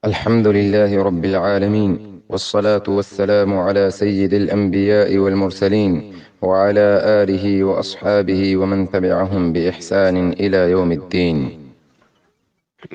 الحمد لله رب العالمين، والصلاة والسلام على سيد الأنبياء والمرسلين، وعلى آله وأصحابه ومن تبعهم بإحسان إلى يوم الدين.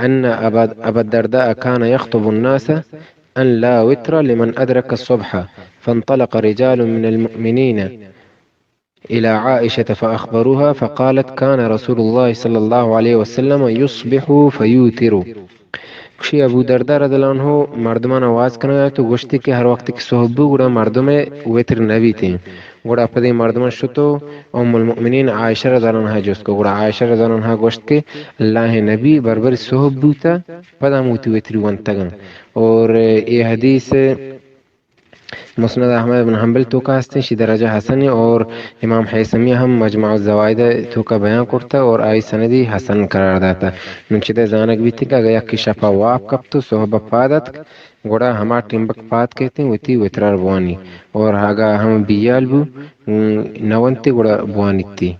أن أبا الدرداء كان يخطب الناس أن لا وتر لمن أدرك الصبح فانطلق رجال من المؤمنين إلى عائشة فأخبروها فقالت كان رسول الله صلى الله عليه وسلم يصبح فيوتر کشی ابو دردار رضی اللہ عنہ مردمان آواز کرنا تو گوشتی کہ ہر وقت کی صحبو گڑا مردم ویتر نبی تھے گڑا پدی مردمان شتو ام المؤمنین عائشہ رضی اللہ عنہ جس کو گڑا عائشہ رضی اللہ عنہ گوشت کے اللہ نبی بربر صحبو تا پدا موتی ویتری وانتگن اور یہ حدیث مسند احمد بن حنبل تو کا ہستے شی درجہ حسن اور امام حیثمی ہم مجمع الزوائد تو کا بیان کرتا اور آئی سندی حسن قرار داتا منچدہ زانک بھی تھی کہ گیا کی شفا واپ کب تو صحبہ پادت گوڑا ہما ٹمبک پاد کہتے ہیں ویتی ویترار بوانی اور ہاگا ہم بیال بو نوانتی گوڑا بوانی تھی